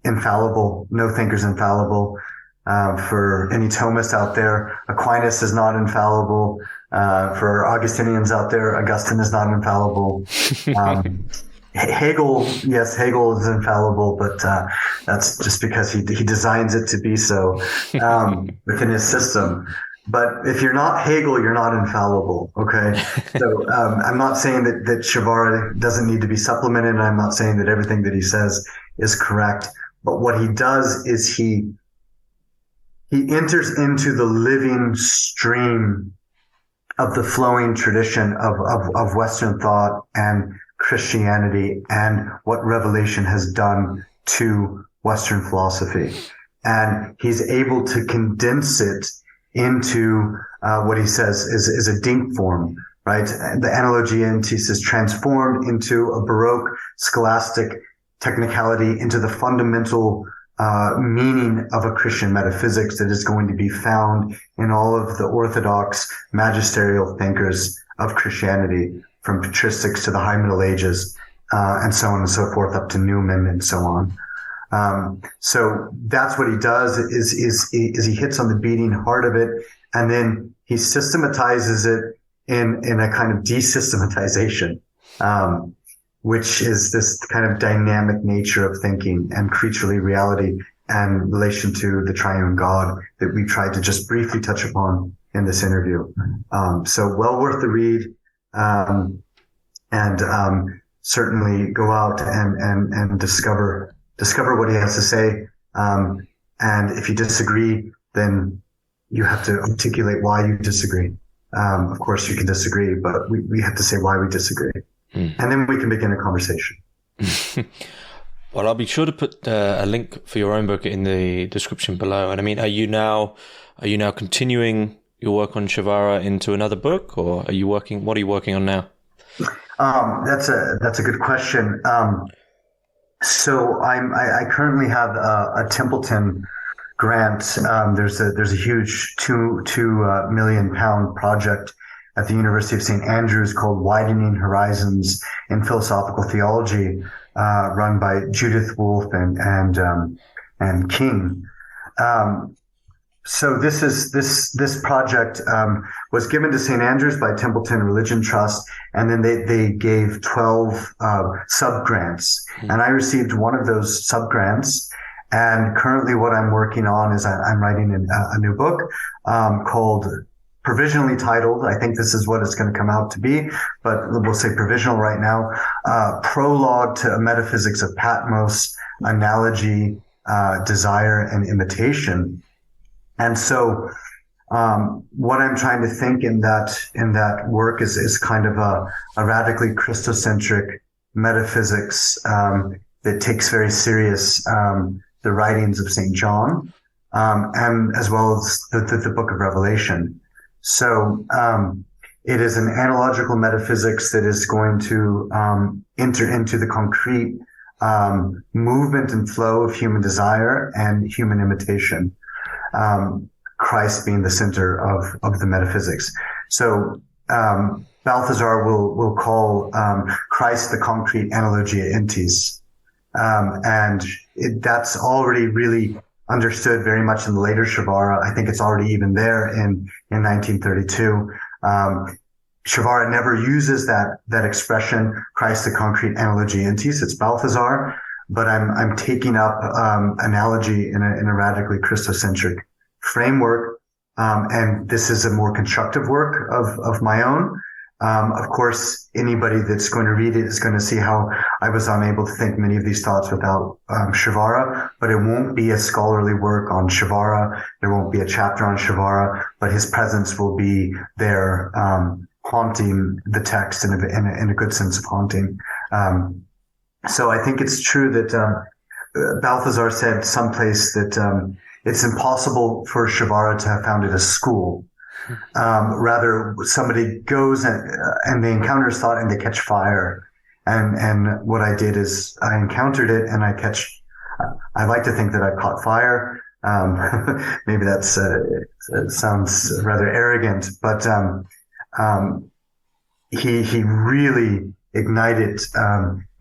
infallible. No thinker's infallible. For any Thomists out there, Aquinas is not infallible. For Augustinians out there, Augustine is not infallible. Hegel is infallible, but that's just because he designs it to be so within his system. But if you're not Hegel, you're not infallible. Okay, so I'm not saying that Przywara doesn't need to be supplemented, and I'm not saying that everything that he says is correct. But what he does is he enters into the living stream of the flowing tradition of Western thought and Christianity, and what revelation has done to Western philosophy. And he's able to condense it into what he says is a dink form, right? The Analogia Entis is transformed into a Baroque scholastic technicality, into the fundamental meaning of a Christian metaphysics that is going to be found in all of the orthodox magisterial thinkers of Christianity, from patristics to the High Middle Ages, and so on and so forth, up to Newman and so on. So that's what he does, is he hits on the beating heart of it, and then he systematizes it in a kind of desystematization, which is this kind of dynamic nature of thinking and creaturely reality and relation to the triune God that we tried to just briefly touch upon in this interview. So well worth the read. Certainly go out and discover what he has to say. And if you disagree, then you have to articulate why you disagree. Of course you can disagree, but we have to say why we disagree. And then we can begin a conversation. Well, I'll be sure to put a link for your own book in the description below. And I mean, are you now continuing your work on Przywara into another book, or what are you working on now? That's a good question. So I currently have a Templeton grant. There's a huge £2 million project at the University of St. Andrews called Widening Horizons in Philosophical Theology, run by Judith Wolfe and King. So this project was given to St. Andrews by Templeton Religion Trust, and then they gave 12 sub grants, and I received one of those sub grants. And currently, what I'm working on is I'm writing a new book called, provisionally titled, I think this is what it's going to come out to be, but we'll say provisional right now, Prologue to a Metaphysics of Patmos, Analogy, Desire, and Imitation. And so, what I'm trying to think in that work is kind of a radically Christocentric metaphysics, that takes very serious, the writings of St. John, and as well as the book of Revelation. So, it is an analogical metaphysics that is going to, enter into the concrete, movement and flow of human desire and human imitation. Christ being the center of the metaphysics. So, Balthasar will call, Christ the concrete analogia entis. And that's already really understood very much in the later Przywara. I think it's already even there in 1932. Przywara never uses that expression, Christ the concrete analogia entis. It's Balthasar. But I'm taking up analogy in a radically Christocentric framework, and this is a more constructive work of my own. Of course, anybody that's going to read it is going to see how I was unable to think many of these thoughts without Przywara, but it won't be a scholarly work on Przywara. There won't be a chapter on Przywara, but his presence will be there, haunting the text in a good sense of haunting. So I think it's true that Balthasar said someplace that it's impossible for Przywara to have founded a school. Rather, somebody goes and they encounter his thought and they catch fire. And what I did is I encountered it and I like to think that I caught fire. Maybe that's it sounds rather arrogant, but he really ignited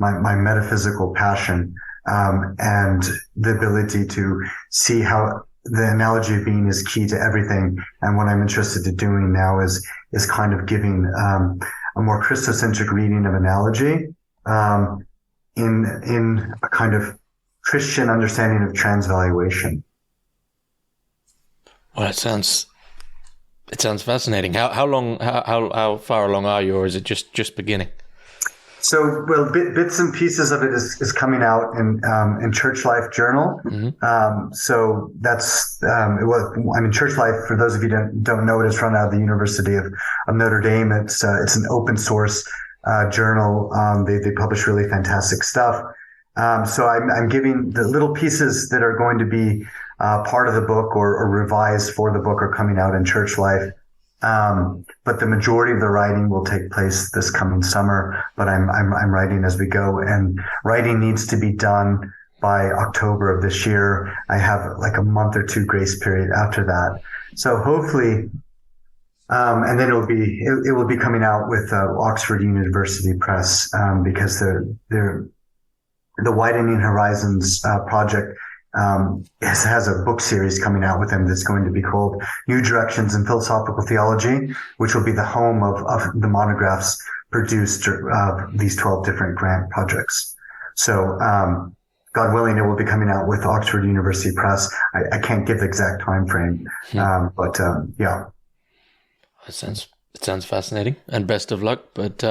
my metaphysical passion, and the ability to see how the analogy of being is key to everything. And what I'm interested in doing now is kind of giving a more Christocentric reading of analogy in a kind of Christian understanding of transvaluation. Well, it sounds fascinating. How far along are you, or is it just beginning? So, well, bits and pieces of it is coming out in Church Life Journal. Mm-hmm. So that's Church Life, for those of you who don't know it, is run out of the University of Notre Dame. It's an open source journal. They publish really fantastic stuff. So I'm giving the little pieces that are going to be part of the book or revised for the book are coming out in Church Life. But the majority of the writing will take place this coming summer, but I'm writing as we go, and writing needs to be done by October of this year. I have like a month or two grace period after that. So hopefully, and then it will be coming out with Oxford University Press, because the Widening Horizons project has a book series coming out with them that's going to be called New Directions in Philosophical Theology, which will be the home of the monographs produced these 12 different grant projects. So, God willing, it will be coming out with Oxford University Press. I can't give the exact time frame, but yeah. It sounds fascinating, and best of luck. But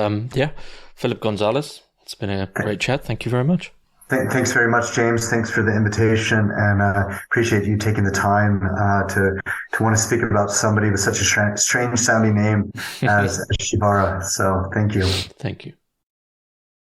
Philip Gonzales, it's been a great chat. Thank you very much. Thanks very much, James. Thanks for the invitation, and appreciate you taking the time to want to speak about somebody with such a strange sounding name as Przywara. So thank you. Thank you.